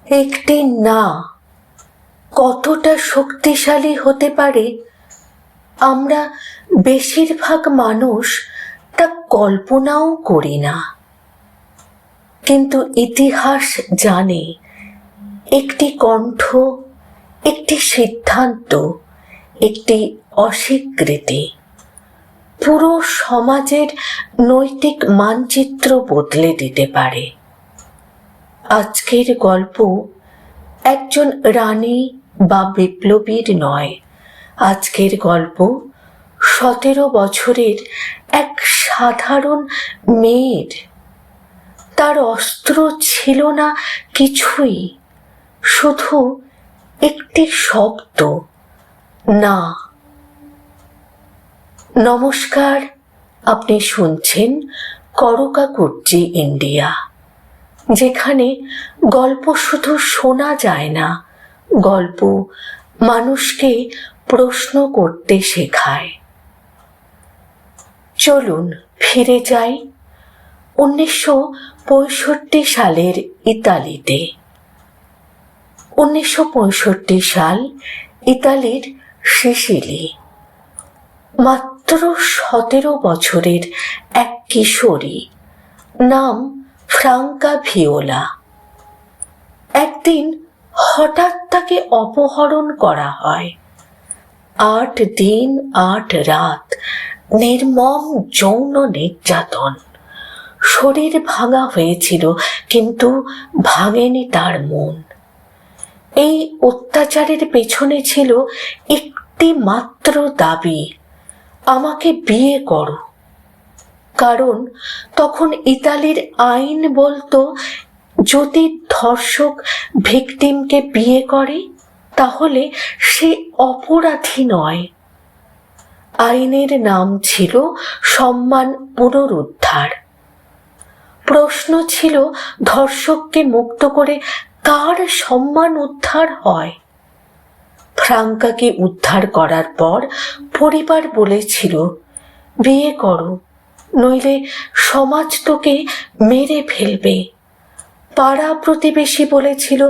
একটি না কতটা শক্তিশালী হতে পারে আমরা বেশিরভাগ মানুষ তা কল্পনাও করি না। কিন্তু ইতিহাস জানে একটি কণ্ঠ, একটি সিদ্ধান্ত, একটি অস্বীকৃতি পুরো সমাজের নৈতিক মানচিত্র বদলে দিতে পারে। আজকের গল্প একজন রানী বা বিপ্লবীর নয়, আজকের গল্প 17 বছরের এক সাধারণ মেয়ের। তার অস্ত্র ছিল না কিছুই, শুধু একটি শব্দ, না। নমস্কার, আপনি শুনছেন করকাকুজ্জি ইন্ডিয়া, যেখানে গল্প শুধু শোনা যায় না, গল্প মানুষকে প্রশ্ন করতে শেখায়। চলুন ফিরে যাই 1965 সালের ইতালিতে। 1965 সাল, ইতালির সিসিলি। মাত্র 17 বছরের এক কিশোরী, নাম ফ্রাঙ্কা ভিওলা। একদিন হঠাৎ তাকে অপহরণ করা হয়। 8 দিন 8 রাত নির্মম যৌন নির্যাতন। শরীর ভাঙা হয়েছিল, কিন্তু ভাঙেনি তার মন। এই অত্যাচারের পেছনে ছিল একটি মাত্র দাবি, আমাকে বিয়ে করো। কারণ তখন ইতালির আইন বলতো, যদি ধর্ষক ভিকটিমকে বিয়ে করে তাহলে সে অপরাধী নয়। আইনের নাম ছিল সম্মান পুনরুদ্ধার। প্রশ্ন ছিল, ধর্ষককে মুক্ত করে কার সম্মান উদ্ধার হয়? ফ্রাঙ্কাকে উদ্ধার করার পর পরিবার বলেছিল, বিয়ে করো, নইলে সমাজ তোকে মেরে ফেলবে। পাড়া প্রতিবেশী বলেছিল,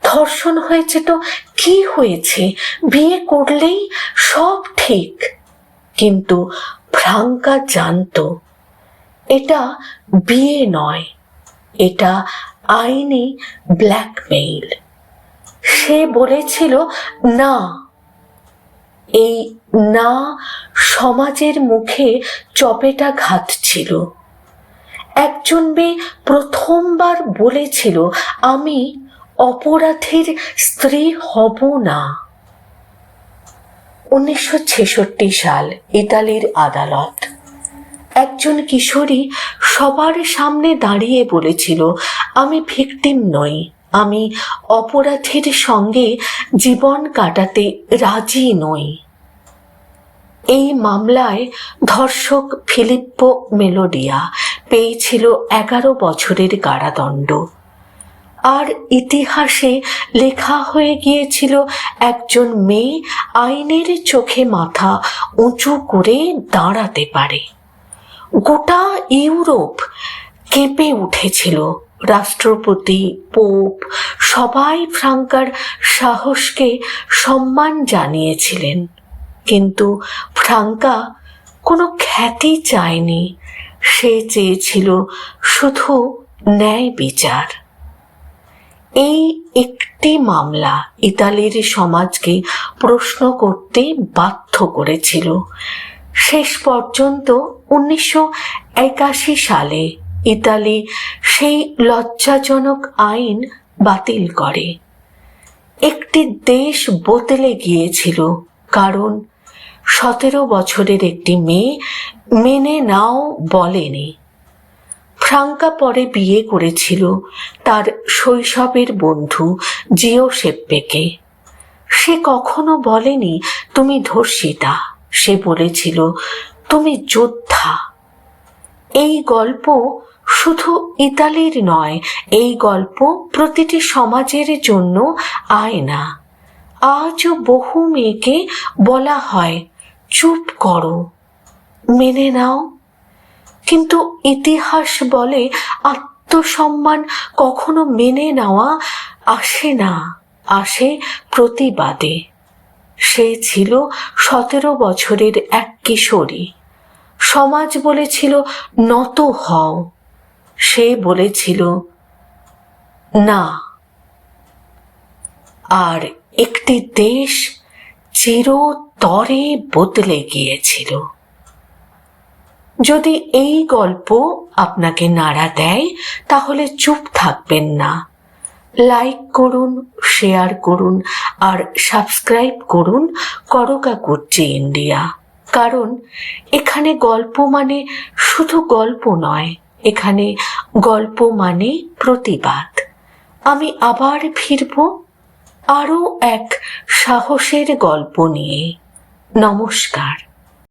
ধর্ষণ হয়েছে তো কি হয়েছে, বিয়ে করলেই সব ঠিক। কিন্তু ফ্রাঙ্কা জানতো এটা বিয়ে নয়, এটা আইনি ব্ল্যাকমেইল। সে বলেছিল না। এই না সমাজের মুখে চপেটাঘাত ছিল। একজন মেয়ে প্রথমবার বলেছিল, আমি অপরাধীর স্ত্রী হব না। 1966 সাল, ইতালির আদালত। একজন কিশোরী সবার সামনে দাঁড়িয়ে বলেছিল, আমি ভিকটিম নই, আমি অপরাধীর সঙ্গে জীবন কাটাতে রাজি নই। এই মামলায় ধর্ষক ফিলিপ্পো মেলোডিয়া পেয়েছিল 11 বছরের কারাদণ্ড। আর ইতিহাসে লেখা হয়ে গিয়েছিল, একজন মেয়ে আইনের চোখে মাথা উঁচু করে দাঁড়াতে পারে। গোটা ইউরোপ কেঁপে উঠেছিল। রাষ্ট্রপতি, পোপ সবাই ফ্রাঙ্কার সাহসকে সম্মান জানিয়েছিলেন। কিন্তু ফ্রাঙ্কা কোনো খ্যাতি চায়নি, সে চেয়েছিল শুধু ন্যায় বিচার। এই একটি মামলা ইতালির সমাজকে প্রশ্ন করতে বাধ্য করেছিল। শেষ পর্যন্ত 1981 সালে ইতালি সেই লজ্জাজনক আইন বাতিল করে। একটি দেশ বদলে গিয়েছিল, কারণ 17 বছরের একটি মেয়ে মেনে নাও বলেনি। ফ্রাঙ্কা পরে বিয়ে করেছিল তার শৈশবের বন্ধু জিওসেপ্পেকে। সে কখনো বলেনি তুমি ধর্ষিতা, সে বলেছিল তুমি যোদ্ধা। এই গল্প শুধু ইতালির নয়, এই গল্প প্রতিটি সমাজের জন্য আয়না। আজও বহু মেয়েকে বলা হয়, চুপ করো, মেনে নাও। কিন্তু ইতিহাস বলে আত্মসম্মান কখনো মেনে নেওয়া আসে না, আসে প্রতিবাদে। সে ছিল 17 বছরের এক কিশোরী। সমাজ বলেছিল নত হও, সে বলেছিল না। আর একটি দেশ চিরতরে বদলে গিয়েছিল। যদি এই গল্প আপনাকে নাড়া দেয় তাহলে চুপ থাকবেন না। লাইক করুন, শেয়ার করুন আর সাবস্ক্রাইব করুন করকাকুর্চি ইন্ডিয়া। কারণ এখানে গল্প মানে শুধু গল্প নয়, এখানে গল্প মানে প্রতিবাদ। আমি আবার ফিরব আরও এক সাহসের গল্প নিয়ে। নমস্কার।